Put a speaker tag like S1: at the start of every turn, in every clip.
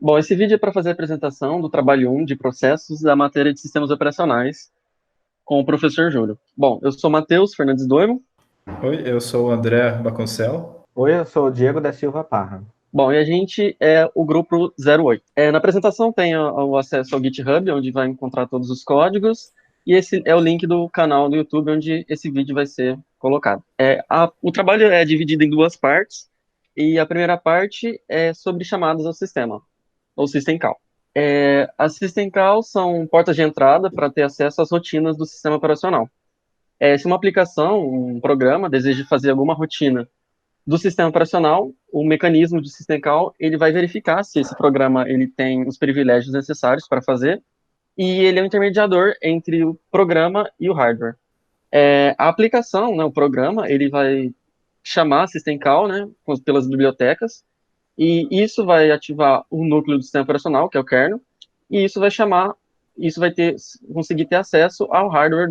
S1: Bom, esse vídeo é para fazer a apresentação do trabalho 1 de processos da matéria de sistemas operacionais com o professor Júlio. Bom, eu sou Matheus Fernandes Doimo.
S2: Oi, eu sou o André Baconcel.
S3: Oi, eu sou o Diego da Silva Parra.
S1: Bom, e a gente é o grupo 08. Na apresentação tem o acesso ao GitHub, onde vai encontrar todos os códigos, e esse é o link do canal do YouTube, onde esse vídeo vai ser colocado. O trabalho é dividido em duas partes, e a primeira parte é sobre chamadas ao sistema, ou System Call. As System Calls são portas de entrada para ter acesso às rotinas do sistema operacional. Se uma aplicação, um programa, deseja fazer alguma rotina do sistema operacional, o mecanismo de System Call, ele vai verificar se esse programa ele tem os privilégios necessários para fazer, e ele é o intermediador entre o programa e o hardware. A aplicação, né, o programa, ele vai chamar System Call, né, pelas bibliotecas, e isso vai ativar o núcleo do sistema operacional, que é o kernel, e isso vai conseguir ter acesso ao hardware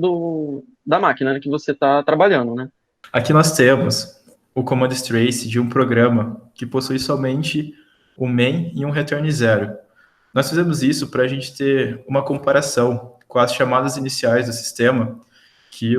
S1: da máquina, né, que você está trabalhando, né?
S2: Aqui nós temos o command trace de um programa que possui somente o main e um return zero. Nós fizemos isso para a gente ter uma comparação com as chamadas iniciais do sistema que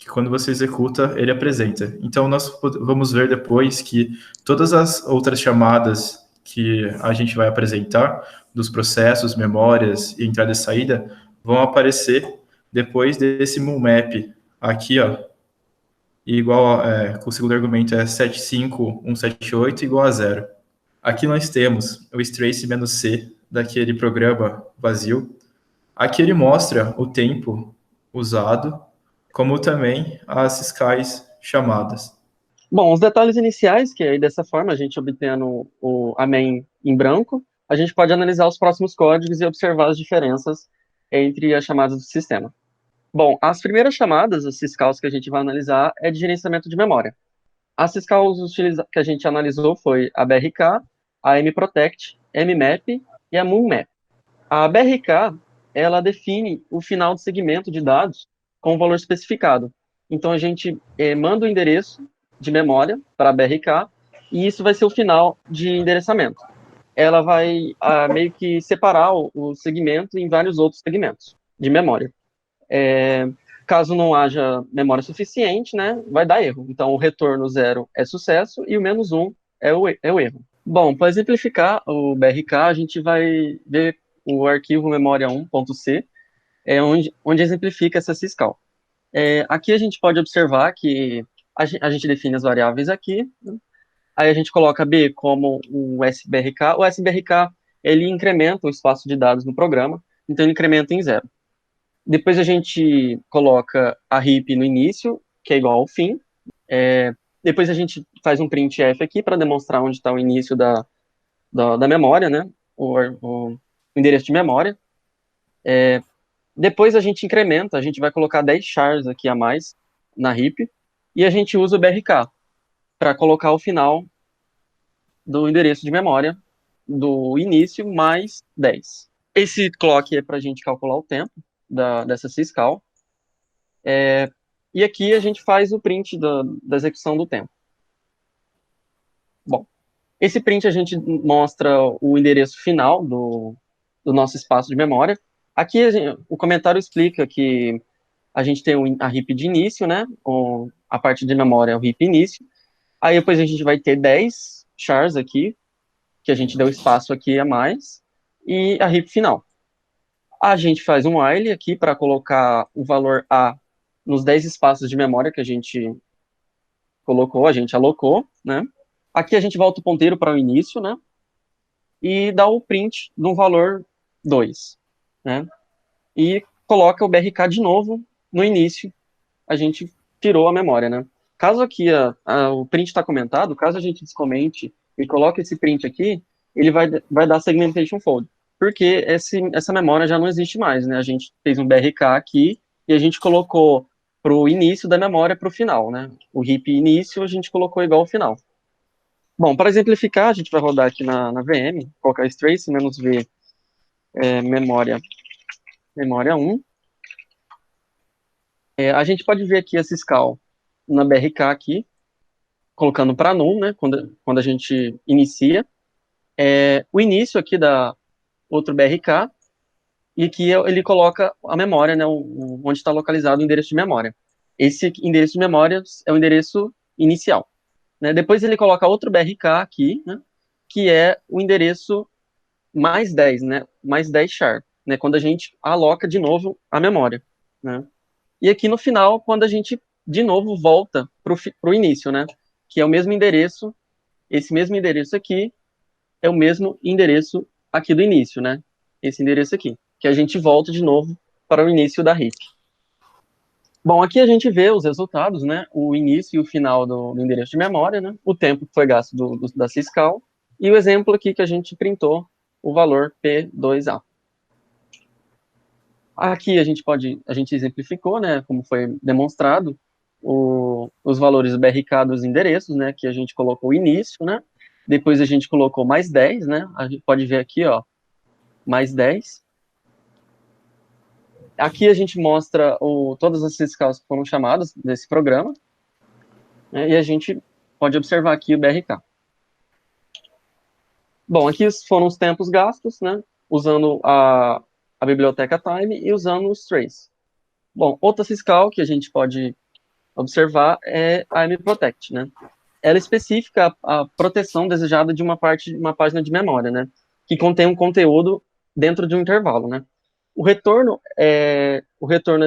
S2: quando você executa, ele apresenta. Então, nós vamos ver depois que todas as outras chamadas que a gente vai apresentar, dos processos, memórias, entrada e saída, vão aparecer depois desse map aqui, ó, igual, com o segundo argumento é 75178 igual a zero. Aqui nós temos o strace-c daquele programa vazio. Aqui ele mostra o tempo usado, como também as syscalls chamadas.
S1: Bom, os detalhes iniciais, que aí dessa forma a gente obtendo a main em branco, a gente pode analisar os próximos códigos e observar as diferenças entre as chamadas do sistema. Bom, as primeiras chamadas, as syscalls que a gente vai analisar, é de gerenciamento de memória. As syscalls que a gente analisou foi a BRK, a mprotect, mmap e a moonmap. A BRK, ela define o final de segmento de dados com um valor especificado. Então, a gente manda o endereço de memória para a BRK e isso vai ser o final de endereçamento. Ela vai meio que separar o segmento em vários outros segmentos de memória. Caso não haja memória suficiente, né, vai dar erro. Então, o retorno 0 é sucesso e o -1 é o erro. Bom, para exemplificar o BRK, a gente vai ver o arquivo memória1.c, onde exemplifica essa syscall. Aqui a gente pode observar que a gente define as variáveis aqui, né? Aí a gente coloca B como o SBRK. O SBRK, ele incrementa o espaço de dados no programa, então ele incrementa em 0. Depois a gente coloca a heap no início, que é igual ao fim. Depois a gente faz um printf aqui para demonstrar onde está o início da memória, né? O endereço de memória. Depois a gente incrementa, a gente vai colocar 10 chars aqui a mais na heap, e a gente usa o BRK para colocar o final do endereço de memória do início mais 10. Esse clock é para a gente calcular o tempo dessa syscall. E aqui a gente faz o print da execução do tempo. Bom, esse print a gente mostra o endereço final do nosso espaço de memória. Aqui o comentário explica que a gente tem a heap de início, né? A parte de memória é o heap início. Aí depois a gente vai ter 10 chars aqui, que a gente deu espaço aqui a mais, e a heap final. A gente faz um while aqui para colocar o valor A nos 10 espaços de memória que a gente colocou, a gente alocou, né? Aqui a gente volta o ponteiro para o início, né? E dá o print no valor 2, né? E coloca o BRK de novo no início, a gente tirou a memória, né? Caso aqui o print está comentado, caso a gente descomente e coloque esse print aqui, ele vai dar segmentation fault, porque essa memória já não existe mais, né? A gente fez um BRK aqui e a gente colocou para o início da memória para o final, né? O heap início a gente colocou igual ao final. Bom, para exemplificar, a gente vai rodar aqui na VM, colocar trace -v memória 1. A gente pode ver aqui a syscall na BRK aqui, colocando para null, né, quando a gente inicia. o início aqui da outro BRK, e aqui ele coloca a memória, né, onde está localizado o endereço de memória. Esse endereço de memória é o endereço inicial, né? Depois ele coloca outro BRK aqui, né, que é o endereço mais 10, né, mais 10 char, né, quando a gente aloca de novo a memória, né? E aqui no final, quando a gente de novo volta para o início, né, que é o mesmo endereço, esse mesmo endereço aqui é o mesmo endereço aqui do início, né? Esse endereço aqui, que a gente volta de novo para o início da heap. Bom, aqui a gente vê os resultados, né? O início e o final do endereço de memória, né? O tempo que foi gasto da syscall e o exemplo aqui que a gente printou, o valor P2A. Aqui a gente exemplificou, né? Como foi demonstrado, os valores do BRK dos endereços, né? Que a gente colocou o início, né? Depois a gente colocou mais 10, né? A gente pode ver aqui, ó, mais 10. Aqui a gente mostra todas as syscalls que foram chamadas desse programa, né, e a gente pode observar aqui o BRK. Bom, aqui foram os tempos gastos, né, usando a biblioteca time e usando os trace. Bom, outra syscall que a gente pode observar é a mprotect, né. Ela especifica a proteção desejada de uma página de memória, né, que contém um conteúdo dentro de um intervalo, né. O retorno é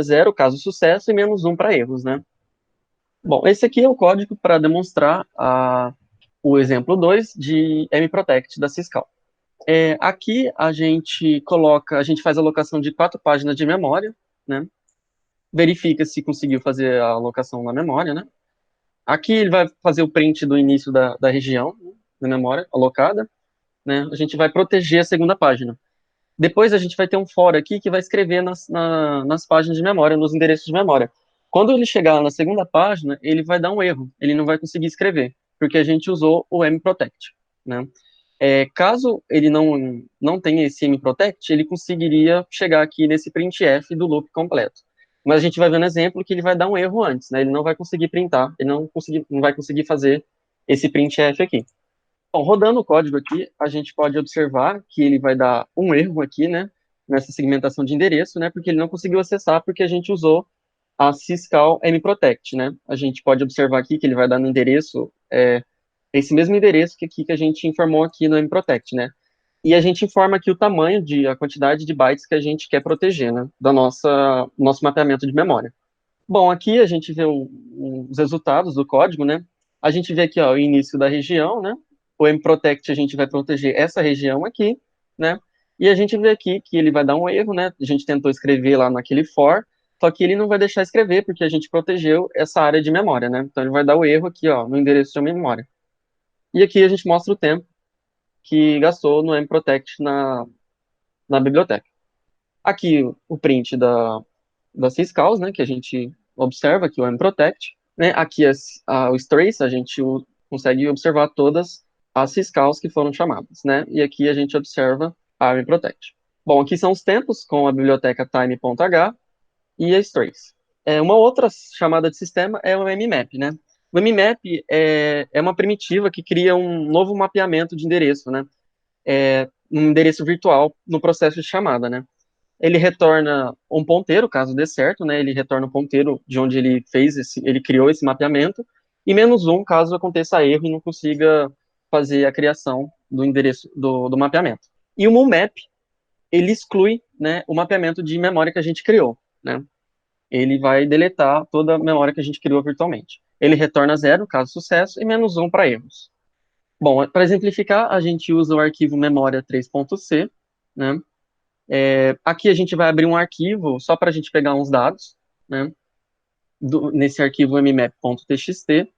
S1: 0, caso sucesso, e -1 para erros, né? Bom, esse aqui é o código para demonstrar o exemplo 2 de mprotect da syscall. Aqui a gente faz a alocação de 4 páginas de memória, né? Verifica se conseguiu fazer a alocação na memória, né? Aqui ele vai fazer o print do início da região, né, da memória alocada, né? A gente vai proteger a segunda página. Depois a gente vai ter um for aqui que vai escrever nas páginas de memória, nos endereços de memória. Quando ele chegar na segunda página, ele vai dar um erro, ele não vai conseguir escrever, porque a gente usou o mprotect, né? Caso ele não tenha esse mprotect, ele conseguiria chegar aqui nesse printf do loop completo. Mas a gente vai ver no exemplo que ele vai dar um erro antes, né? Ele não vai conseguir printar, ele não vai conseguir fazer esse printf aqui. Bom, rodando o código aqui, a gente pode observar que ele vai dar um erro aqui, né, nessa segmentação de endereço, né, porque ele não conseguiu acessar porque a gente usou a syscall mprotect, né. A gente pode observar aqui que ele vai dar no endereço, esse mesmo endereço que a gente informou aqui no mprotect, né. E a gente informa aqui a quantidade de bytes que a gente quer proteger, né, nosso mapeamento de memória. Bom, aqui a gente vê os resultados do código, né. A gente vê aqui, ó, o início da região, né. O mprotect a gente vai proteger essa região aqui, né. E a gente vê aqui que ele vai dar um erro, né. A gente tentou escrever lá naquele for, só que ele não vai deixar escrever porque a gente protegeu essa área de memória, né. Então ele vai dar o erro aqui, ó, no endereço de memória. E aqui a gente mostra o tempo que gastou no mprotect na biblioteca. Aqui o print das syscalls, né, que a gente observa aqui o mprotect, né, aqui os trace, a gente consegue observar todas as syscalls que foram chamadas, né, e aqui a gente observa a mprotect. Bom, aqui são os tempos com a biblioteca time.h e as trace. Uma outra chamada de sistema é o mmap, né. O mmap é uma primitiva que cria um novo mapeamento de endereço, né, um endereço virtual no processo de chamada, né. Ele retorna um ponteiro, caso dê certo, né? Ele retorna o ponteiro de onde ele criou esse mapeamento, e -1 caso aconteça erro e não consiga fazer a criação do endereço do mapeamento. E o mumap, ele exclui, né, o mapeamento de memória que a gente criou, né? Ele vai deletar toda a memória que a gente criou virtualmente. Ele retorna 0, caso sucesso, e -1 para erros. Bom, para exemplificar, a gente usa o arquivo memória 3.c, né? Aqui a gente vai abrir um arquivo só para a gente pegar uns dados, né, nesse arquivo mmap.txt.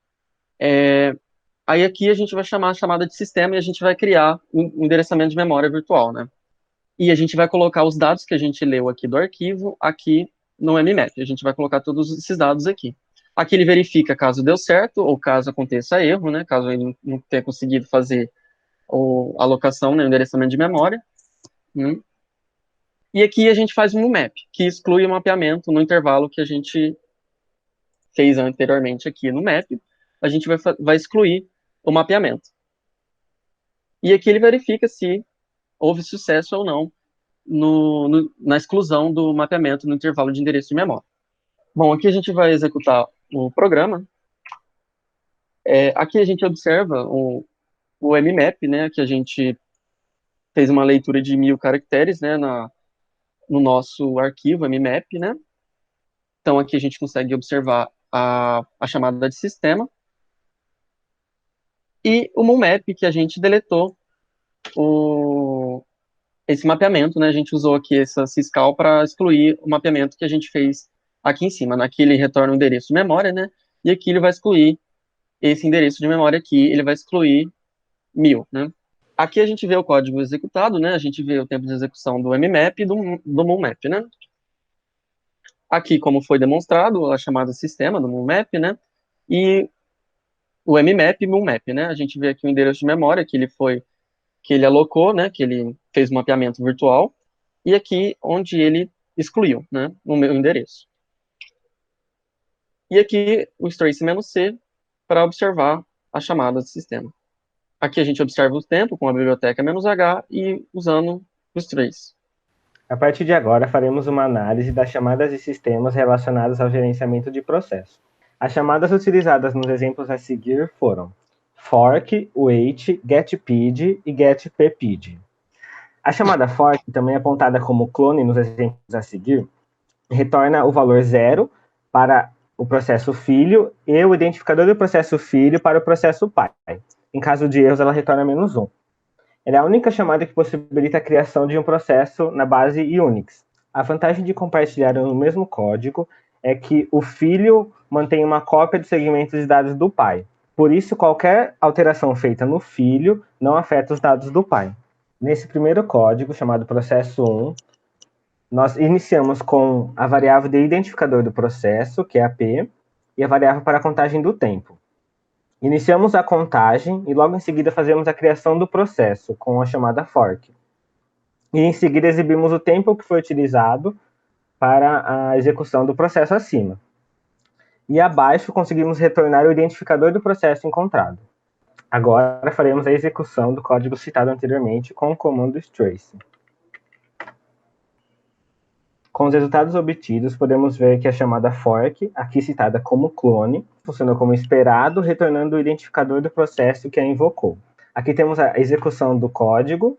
S1: Aí aqui a gente vai chamar a chamada de sistema e a gente vai criar um endereçamento de memória virtual, né? E a gente vai colocar os dados que a gente leu aqui do arquivo aqui no mmap. A gente vai colocar todos esses dados aqui. Aqui ele verifica caso deu certo ou caso aconteça erro, né? Caso ele não tenha conseguido fazer a alocação, né, o endereçamento de memória. E aqui a gente faz um map, que exclui o mapeamento no intervalo que a gente fez anteriormente aqui no map. A gente vai excluir o mapeamento. E aqui ele verifica se houve sucesso ou não na exclusão do mapeamento no intervalo de endereço de memória. Bom, aqui a gente vai executar o programa. Aqui a gente observa o mmap, né, que a gente fez uma leitura de 1000 caracteres, né, no nosso arquivo mmap, né. Então aqui a gente consegue observar a chamada de sistema e o mumap, que a gente deletou esse mapeamento, né, a gente usou aqui essa syscall para excluir o mapeamento que a gente fez aqui em cima. Aqui ele retorna o endereço de memória, né, e aqui ele vai excluir esse endereço de memória aqui, ele vai excluir 1000, né. Aqui a gente vê o código executado, né, a gente vê o tempo de execução do mmap e do mumap, né. Aqui, como foi demonstrado, a chamada sistema do mumap, né, e o mmap e mumap, né, a gente vê aqui o endereço de memória que ele alocou, né, que ele fez um mapeamento virtual, e aqui onde ele excluiu, né, o meu endereço. E aqui o strace-c para observar a chamada do sistema. Aqui a gente observa o tempo com a biblioteca "-h" e usando o strace.
S3: A partir de agora, faremos uma análise das chamadas de sistemas relacionadas ao gerenciamento de processo. As chamadas utilizadas nos exemplos a seguir foram fork, wait, getPid e getppid. A chamada fork, também apontada como clone nos exemplos a seguir, retorna o valor 0 para o processo filho e o identificador do processo filho para o processo pai. Em caso de erros, ela retorna -1. Ela é a única chamada que possibilita a criação de um processo na base Unix. A vantagem de compartilhar o mesmo código é que o filho mantém uma cópia dos segmentos de dados do pai. Por isso, qualquer alteração feita no filho não afeta os dados do pai. Nesse primeiro código, chamado processo 1, nós iniciamos com a variável de identificador do processo, que é a P, e a variável para a contagem do tempo. Iniciamos a contagem e logo em seguida fazemos a criação do processo com a chamada fork. E em seguida exibimos o tempo que foi utilizado para a execução do processo acima. E abaixo conseguimos retornar o identificador do processo encontrado. Agora faremos a execução do código citado anteriormente com o comando strace. Com os resultados obtidos, podemos ver que a chamada fork, aqui citada como clone, funcionou como esperado, retornando o identificador do processo que a invocou. Aqui temos a execução do código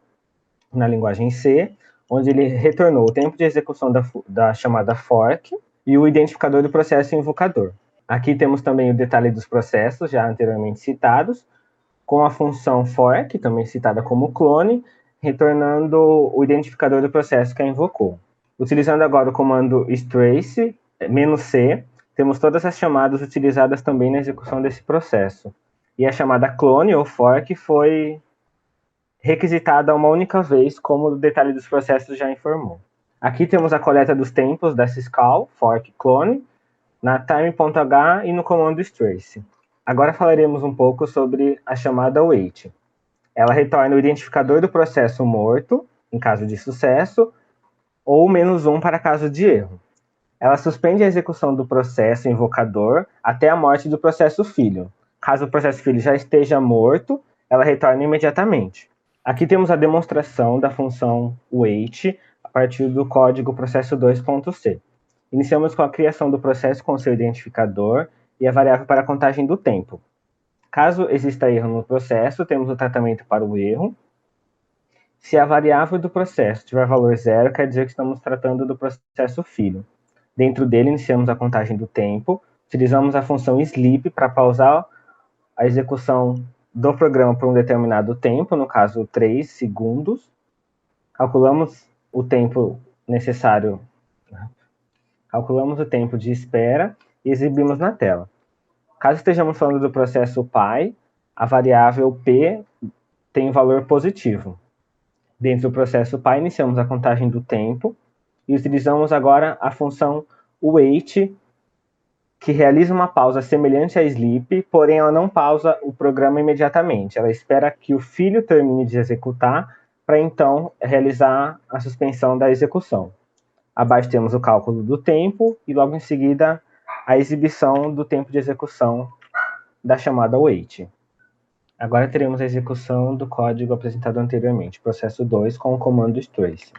S3: na linguagem C, onde ele retornou o tempo de execução da chamada fork e o identificador do processo invocador. Aqui temos também o detalhe dos processos, já anteriormente citados, com a função fork, também citada como clone, retornando o identificador do processo que a invocou. Utilizando agora o comando strace, -c, temos todas as chamadas utilizadas também na execução desse processo. E a chamada clone ou fork foi requisitada uma única vez, como o detalhe dos processos já informou. Aqui temos a coleta dos tempos da syscall, fork clone, na time.h e no comando strace. Agora falaremos um pouco sobre a chamada wait. Ela retorna o identificador do processo morto, em caso de sucesso, ou -1 para caso de erro. Ela suspende a execução do processo invocador até a morte do processo filho. Caso o processo filho já esteja morto, ela retorna imediatamente. Aqui temos a demonstração da função wait a partir do código processo2.c. Iniciamos com a criação do processo com seu identificador e a variável para a contagem do tempo. Caso exista erro no processo, temos o tratamento para o erro. Se a variável do processo tiver valor 0, quer dizer que estamos tratando do processo filho. Dentro dele, iniciamos a contagem do tempo, utilizamos a função sleep para pausar a execução do programa por um determinado tempo, no caso 3 segundos. Calculamos o tempo necessário, calculamos o tempo de espera e exibimos na tela. Caso estejamos falando do processo pai, a variável p tem um valor positivo. Dentro do processo pai, iniciamos a contagem do tempo e utilizamos agora a função wait, que realiza uma pausa semelhante a sleep, porém ela não pausa o programa imediatamente. Ela espera que o filho termine de executar para então realizar a suspensão da execução. Abaixo temos o cálculo do tempo e logo em seguida a exibição do tempo de execução da chamada wait. Agora teremos a execução do código apresentado anteriormente, processo 2, com o comando trace.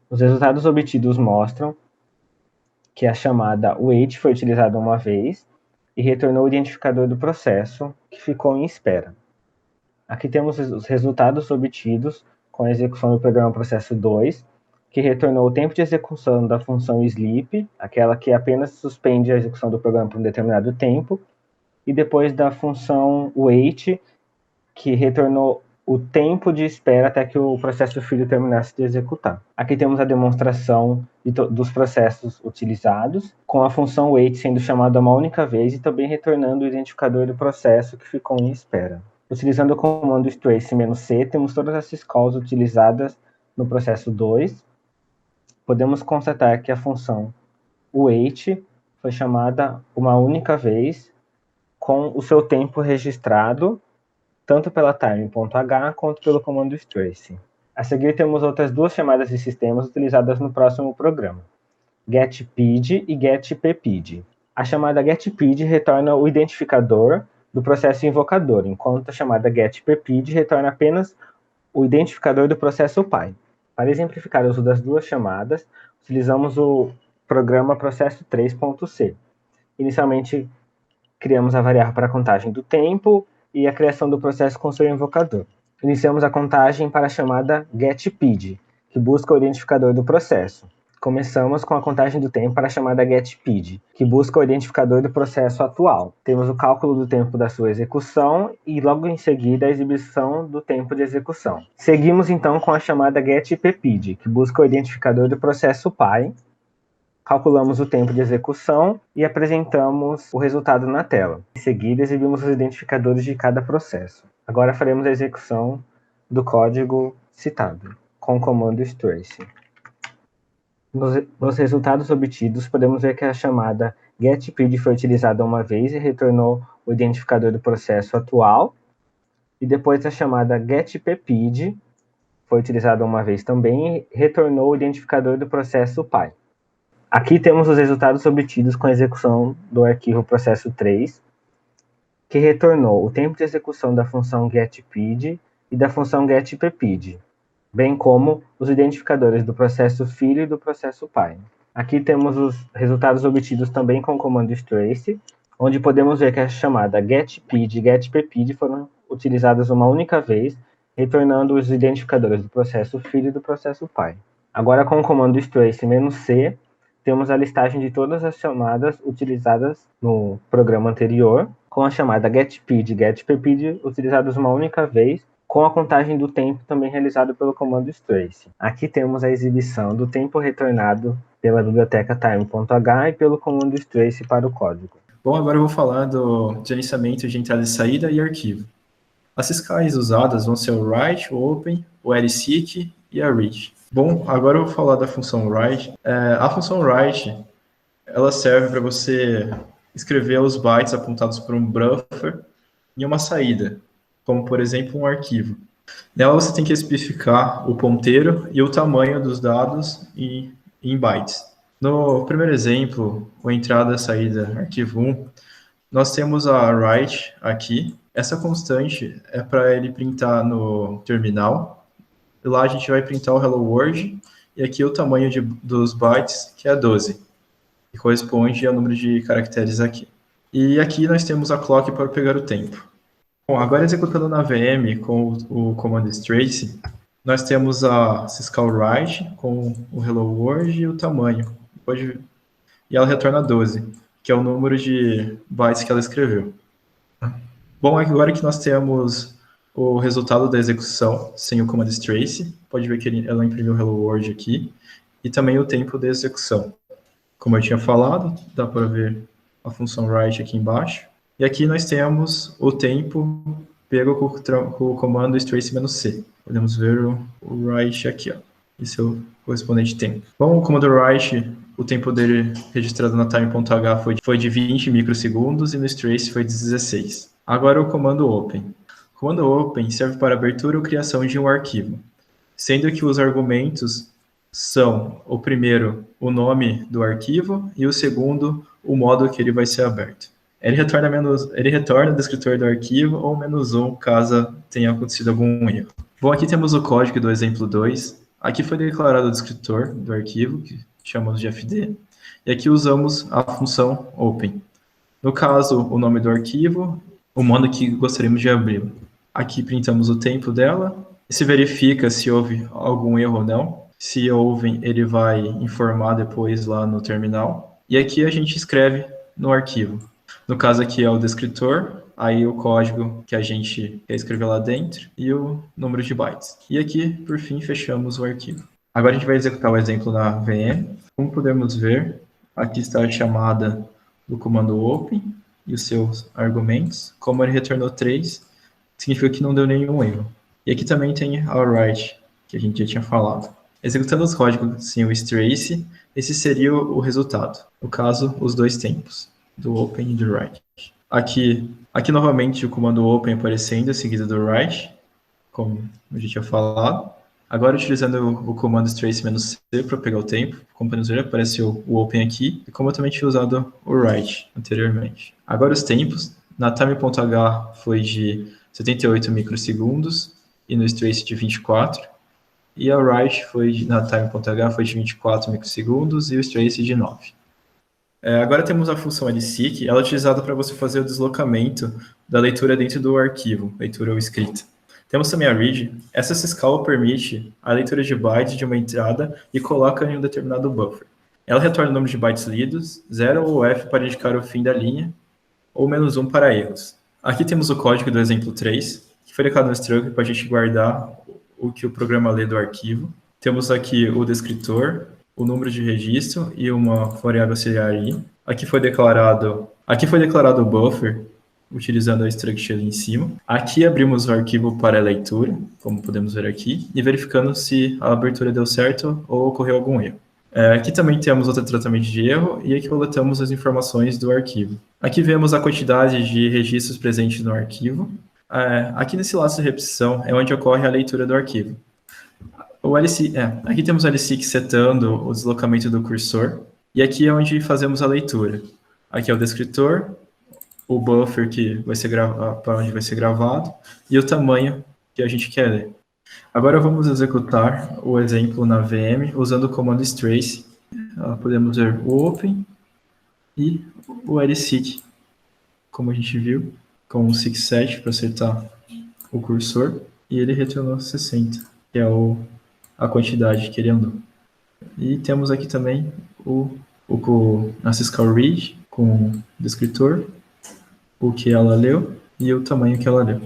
S3: Os resultados obtidos mostram que a chamada wait foi utilizada uma vez e retornou o identificador do processo, que ficou em espera. Aqui temos os resultados obtidos com a execução do programa processo 2, que retornou o tempo de execução da função sleep, aquela que apenas suspende a execução do programa por um determinado tempo, e depois da função wait, que retornou o tempo de espera até que o processo filho terminasse de executar. Aqui temos a demonstração dos processos utilizados, com a função wait sendo chamada uma única vez e também retornando o identificador do processo que ficou em espera. Utilizando o comando trace-c, temos todas as syscalls utilizadas no processo 2. Podemos constatar que a função wait foi chamada uma única vez, com o seu tempo registrado, tanto pela time.h quanto pelo comando trace. A seguir temos outras duas chamadas de sistemas utilizadas no próximo programa, getPid e getPpid. A chamada getPid retorna o identificador do processo invocador, enquanto a chamada getPpid retorna apenas o identificador do processo pai. Para exemplificar o uso das duas chamadas, utilizamos o programa processo 3.c. Inicialmente, criamos a variável para a contagem do tempo e a criação do processo com seu invocador. Iniciamos a contagem para a chamada getPid, que busca o identificador do processo. Começamos com a contagem do tempo para a chamada getPid, que busca o identificador do processo atual. Temos o cálculo do tempo da sua execução e logo em seguida a exibição do tempo de execução. Seguimos então com a chamada getPpid, que busca o identificador do processo pai. Calculamos o tempo de execução e apresentamos o resultado na tela. Em seguida, exibimos os identificadores de cada processo. Agora faremos a execução do código citado, com o comando trace. Nos resultados obtidos, podemos ver que a chamada getPid foi utilizada uma vez e retornou o identificador do processo atual. E depois a chamada getPpid foi utilizada uma vez também e retornou o identificador do processo pai. Aqui temos os resultados obtidos com a execução do arquivo processo 3, que retornou o tempo de execução da função getPid e da função getPpid, bem como os identificadores do processo filho e do processo pai. Aqui temos os resultados obtidos também com o comando trace, onde podemos ver que a chamada getPid e getPpid foram utilizadas uma única vez, retornando os identificadores do processo filho e do processo pai. Agora, com o comando trace-c, temos a listagem de todas as chamadas utilizadas no programa anterior, com a chamada getPid e getPpid utilizadas uma única vez, com a contagem do tempo também realizada pelo comando trace. Aqui temos a exibição do tempo retornado pela biblioteca time.h e pelo comando trace para o código.
S2: Bom, agora eu vou falar do gerenciamento de entrada e saída e arquivo. As syscalls usadas vão ser o write, o open, o lseek e a read. Bom, agora eu vou falar da função write. A função write, ela serve para você escrever os bytes apontados por um buffer em uma saída, como, por exemplo, um arquivo. Nela você tem que especificar o ponteiro e o tamanho dos dados em bytes. No primeiro exemplo, o entrada, saída, arquivo 1, nós temos a write aqui. Essa constante é para ele printar no terminal. E lá a gente vai printar o Hello World, e aqui o tamanho dos bytes, que é 12, que corresponde ao número de caracteres aqui. E aqui nós temos a clock para pegar o tempo. Bom, agora executando na VM com o comando trace, nós temos a syscall write com o Hello World e o tamanho. E ela retorna 12, que é o número de bytes que ela escreveu. Bom, agora que nós temos o resultado da execução sem o comando trace, pode ver que ela imprimiu o Hello World aqui, e também o tempo da execução. Como eu tinha falado, dá para ver a função write aqui embaixo. E aqui nós temos o tempo pego com o comando trace-c. Podemos ver o write aqui, ó. Esse é o correspondente tempo. Bom, o comando write, o tempo dele registrado na time.h foi de 20 microsegundos e no trace foi de 16. Agora o comando open. O comando open serve para abertura ou criação de um arquivo, sendo que os argumentos são, o primeiro, o nome do arquivo e o segundo, o modo que ele vai ser aberto. ele retorna o descritor do arquivo ou -1 caso tenha acontecido algum erro. Bom, aqui temos o código do exemplo 2. Aqui foi declarado o descritor do arquivo, que chamamos de fd, e aqui usamos a função open. No caso, o nome do arquivo, o modo que gostaríamos de abrir. Aqui printamos o tempo dela, e se verifica se houve algum erro ou não. Se houve, ele vai informar depois lá no terminal. E aqui a gente escreve no arquivo. No caso aqui é o descritor, aí o código que a gente quer escrever lá dentro e o número de bytes. E aqui, por fim, fechamos o arquivo. Agora a gente vai executar o exemplo na VM. Como podemos ver, aqui está a chamada do comando open e os seus argumentos. Como ele retornou 3, significa que não deu nenhum erro. E aqui também tem a write, que a gente já tinha falado. Executando os códigos sem o strace, esse seria o resultado. No caso, os dois tempos, do open e do write. Aqui novamente o comando open aparecendo, seguido do write, como a gente tinha falado. Agora utilizando o comando strace-c para pegar o tempo, como podemos ver, apareceu o open aqui, e como eu também tinha usado o write anteriormente. Agora os tempos, na time.h foi de 78 microsegundos, e no strace de 24, e a write na time.h foi de 24 microsegundos, e o strace de 9. Agora temos a função lseek, ela é utilizada para você fazer o deslocamento da leitura dentro do arquivo, leitura ou escrita. Temos também a read. Essa syscall permite a leitura de bytes de uma entrada e coloca em um determinado buffer. Ela retorna o número de bytes lidos, 0 ou F para indicar o fim da linha, ou -1 para erros. Aqui temos o código do exemplo 3, que foi declarado no struct para a gente guardar o que o programa lê do arquivo. Temos aqui o descritor, o número de registro e uma variável auxiliar i. Aqui foi declarado o buffer, utilizando a struct ali em cima. Aqui abrimos o arquivo para a leitura, como podemos ver aqui, e verificando se a abertura deu certo ou ocorreu algum erro. Aqui também temos outro tratamento de erro, e aqui coletamos as informações do arquivo. Aqui vemos a quantidade de registros presentes no arquivo. Aqui nesse laço de repetição é onde ocorre a leitura do arquivo. Aqui temos o lseek setando o deslocamento do cursor, e aqui é onde fazemos a leitura. Aqui é o descritor, o buffer que vai ser para onde vai ser gravado, e o tamanho que a gente quer ler. Agora vamos executar o exemplo na VM usando o comando strace. Podemos ver o open e o lseek, como a gente viu, com o 67 para acertar o cursor, e ele retornou 60, que é a quantidade que ele andou. E temos aqui também a syscall read com o descritor, o que ela leu e o tamanho que ela leu.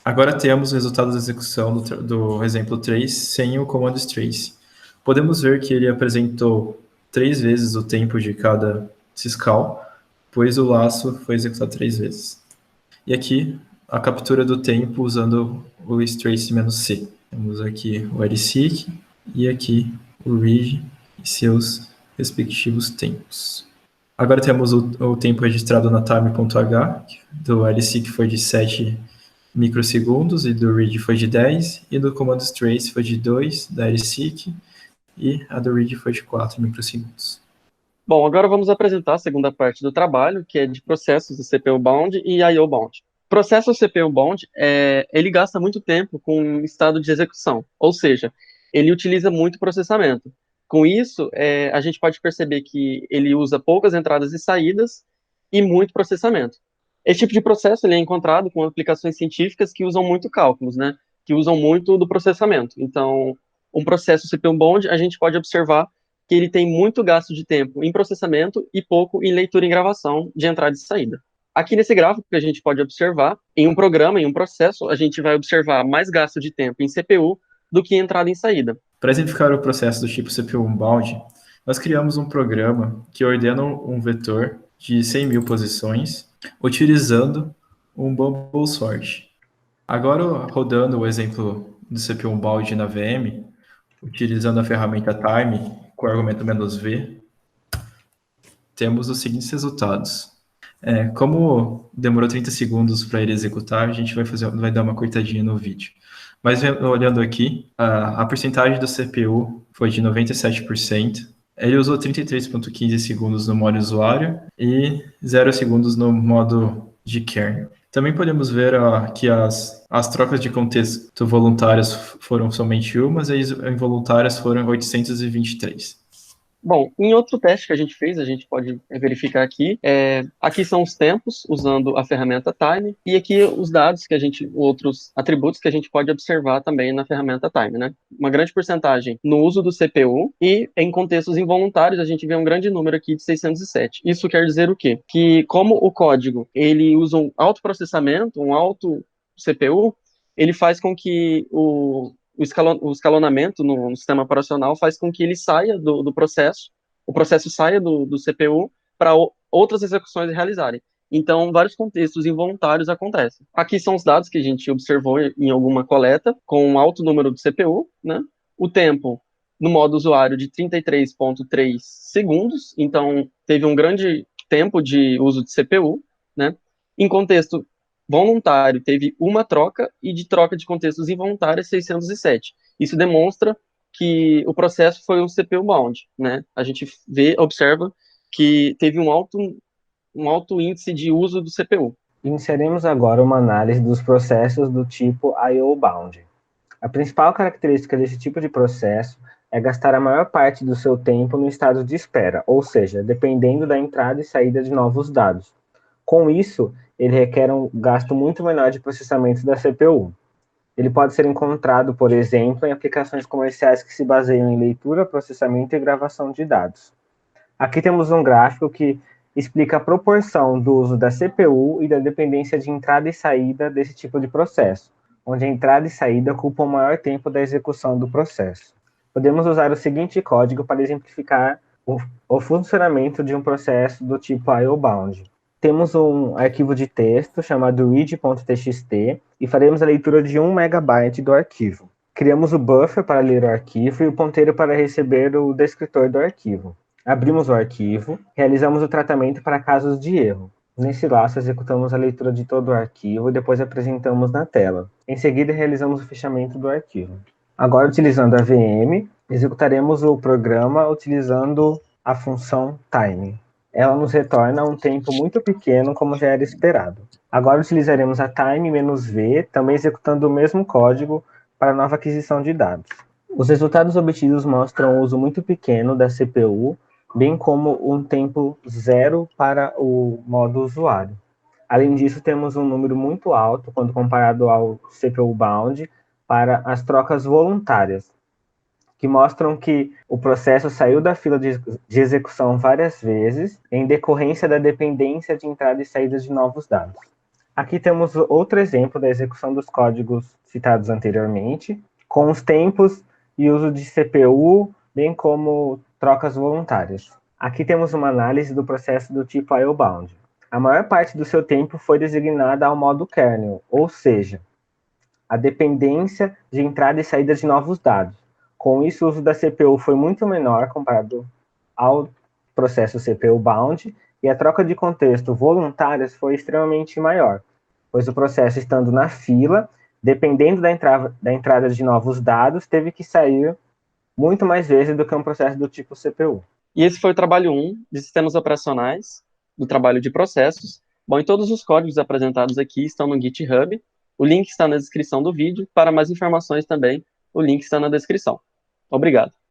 S2: Agora temos o resultado da execução do exemplo 3 sem o comando strace. Podemos ver que ele apresentou 3 vezes o tempo de cada syscall, pois o laço foi executado 3 vezes. E aqui a captura do tempo usando o strace-c. Temos aqui o lseek e aqui o read e seus respectivos tempos. Agora temos o tempo registrado na time.h, do lseek foi de 7 microsegundos e do read foi de 10, e do comando strace foi de 2 da lseek e a do read foi de 4 microsegundos.
S1: Bom, agora vamos apresentar a segunda parte do trabalho, que é de processos de CPU bound e I/O bound. Processo CPU bound, ele gasta muito tempo com estado de execução, ou seja, ele utiliza muito processamento. Com isso, a gente pode perceber que ele usa poucas entradas e saídas e muito processamento. Esse tipo de processo ele é encontrado com aplicações científicas que usam muito cálculos, né? Que usam muito do processamento. Então, um processo CPU bound, a gente pode observar que ele tem muito gasto de tempo em processamento e pouco em leitura e gravação de entrada e saída. Aqui nesse gráfico que a gente pode observar, em um programa, em um processo, a gente vai observar mais gasto de tempo em CPU do que entrada e saída.
S2: Para exemplificar o processo do tipo CPU bound, nós criamos um programa que ordena um vetor de 100.000 posições utilizando um bubble sort. Agora, rodando o exemplo do CPU bound na VM, utilizando a ferramenta time com o argumento "-v", temos os seguintes resultados. Como demorou 30 segundos para ele executar, a gente vai dar uma cortadinha no vídeo. Mas olhando aqui, a porcentagem do CPU foi de 97%, Ele usou 33,15 segundos no modo usuário e 0 segundos no modo de kernel. Também podemos ver que as trocas de contexto voluntárias foram somente umas e as involuntárias foram 823.
S1: Bom, em outro teste que a gente fez, a gente pode verificar aqui, aqui são os tempos usando a ferramenta Time, e aqui os dados outros atributos que a gente pode observar também na ferramenta Time, né? Uma grande porcentagem no uso do CPU, e em contextos involuntários a gente vê um grande número aqui de 607. Isso quer dizer o quê? Que como o código, ele usa um autoprocessamento, um auto CPU, ele faz com que o escalonamento no sistema operacional faz com que ele saia do processo, o processo saia do CPU para outras execuções realizarem. Então, vários contextos involuntários acontecem. Aqui são os dados que a gente observou em alguma coleta, com um alto número de CPU, né? O tempo no modo usuário de 33,3 segundos, então teve um grande tempo de uso de CPU, né? Em contexto voluntário teve uma troca, e de troca de contextos involuntários 607. Isso demonstra que o processo foi um CPU bound, né? A gente observa que teve um alto índice de uso do CPU.
S3: Iniciaremos agora uma análise dos processos do tipo I/O bound. A principal característica desse tipo de processo é gastar a maior parte do seu tempo no estado de espera, ou seja, dependendo da entrada e saída de novos dados. Com isso, ele requer um gasto muito menor de processamento da CPU. Ele pode ser encontrado, por exemplo, em aplicações comerciais que se baseiam em leitura, processamento e gravação de dados. Aqui temos um gráfico que explica a proporção do uso da CPU e da dependência de entrada e saída desse tipo de processo, onde a entrada e saída ocupam o maior tempo da execução do processo. Podemos usar o seguinte código para exemplificar o funcionamento de um processo do tipo I/O bound. Temos um arquivo de texto chamado read.txt e faremos a leitura de 1 MB do arquivo. Criamos o buffer para ler o arquivo e o ponteiro para receber o descritor do arquivo. Abrimos o arquivo, realizamos o tratamento para casos de erro. Nesse laço, executamos a leitura de todo o arquivo e depois apresentamos na tela. Em seguida, realizamos o fechamento do arquivo. Agora, utilizando a VM, executaremos o programa utilizando a função time. Ela nos retorna um tempo muito pequeno, como já era esperado. Agora utilizaremos a time-v, também executando o mesmo código para nova aquisição de dados. Os resultados obtidos mostram um uso muito pequeno da CPU, bem como um tempo zero para o modo usuário. Além disso, temos um número muito alto, quando comparado ao CPU bound, para as trocas voluntárias, que mostram que o processo saiu da fila de execução várias vezes, em decorrência da dependência de entrada e saída de novos dados. Aqui temos outro exemplo da execução dos códigos citados anteriormente, com os tempos e uso de CPU, bem como trocas voluntárias. Aqui temos uma análise do processo do tipo I/O bound. A maior parte do seu tempo foi designada ao modo kernel, ou seja, a dependência de entrada e saída de novos dados. Com isso, o uso da CPU foi muito menor comparado ao processo CPU bound, e a troca de contexto voluntárias foi extremamente maior, pois o processo, estando na fila, dependendo da entrada de novos dados, teve que sair muito mais vezes do que um processo do tipo CPU.
S1: E esse foi o trabalho 1 de sistemas operacionais, do trabalho de processos. Bom, e todos os códigos apresentados aqui estão no GitHub. O link está na descrição do vídeo. Para mais informações também, o link está na descrição. Obrigado.